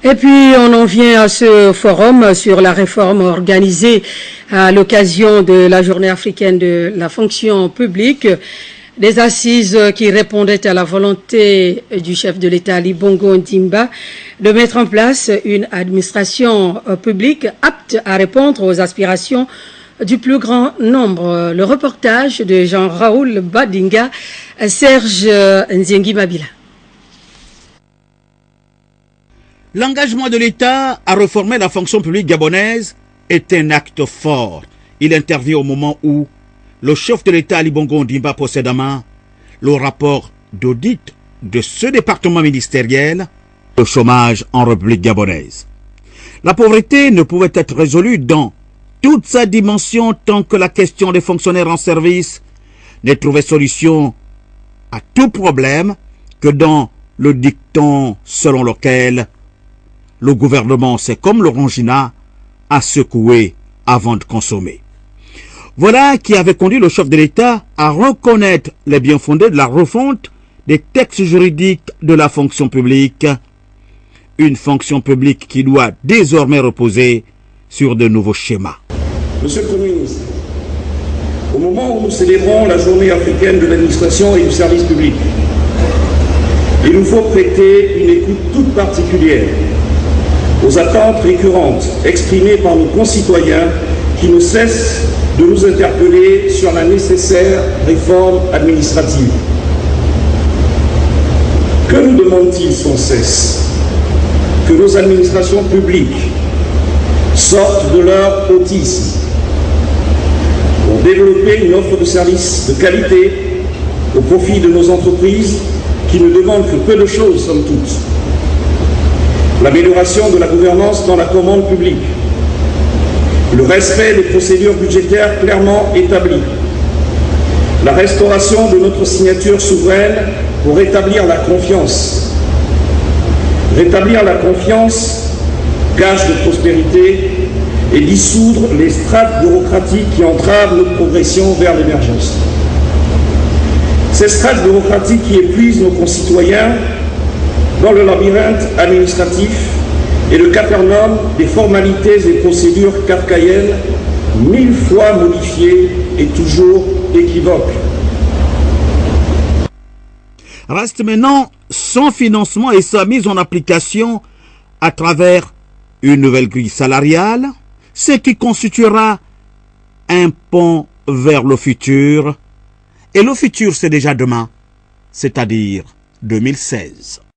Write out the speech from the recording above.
Et puis on en vient à ce forum sur la réforme organisée à l'occasion de la journée africaine de la fonction publique. Des assises qui répondaient à la volonté du chef de l'État Ali Bongo Ondimba de mettre en place une administration publique apte à répondre aux aspirations du plus grand nombre. Le reportage de Jean-Raoul Badinga, Serge Nziengi Mabila. L'engagement de l'État à réformer la fonction publique gabonaise est un acte fort. Il intervient au moment où le chef de l'État Ali Bongo Ondimba possède en main le rapport d'audit de ce département ministériel, le chômage en République gabonaise. La pauvreté ne pouvait être résolue dans toute sa dimension tant que la question des fonctionnaires en service n'ait trouvé solution à tout problème que dans le dicton selon lequel le gouvernement, c'est comme l'orangina, à secouer avant de consommer. Voilà qui avait conduit le chef de l'État à reconnaître les biens fondés de la refonte des textes juridiques de la fonction publique, une fonction publique qui doit désormais reposer sur de nouveaux schémas. Monsieur le Premier ministre, au moment où nous célébrons la journée africaine de l'administration et du service public, il nous faut prêter une écoute toute particulière aux attentes récurrentes exprimées par nos concitoyens qui ne cessent de nous interpeller sur la nécessaire réforme administrative. Que nous demandent-ils sans cesse? Que nos administrations publiques sortent de leur autisme pour développer une offre de services de qualité au profit de nos entreprises qui ne demandent que peu de choses, somme toute. L'amélioration de la gouvernance dans la commande publique, le respect des procédures budgétaires clairement établies, la restauration de notre signature souveraine pour rétablir la confiance. Rétablir la confiance, gage de prospérité, et dissoudre les strates bureaucratiques qui entravent notre progression vers l'émergence. Ces strates bureaucratiques qui épuisent nos concitoyens dans le labyrinthe administratif et le capernaum des formalités et procédures kafkaïennes, 1000 fois modifiées et toujours équivoques. Reste maintenant son financement et sa mise en application à travers une nouvelle grille salariale, ce qui constituera un pont vers le futur. Et le futur, c'est déjà demain, c'est-à-dire 2016.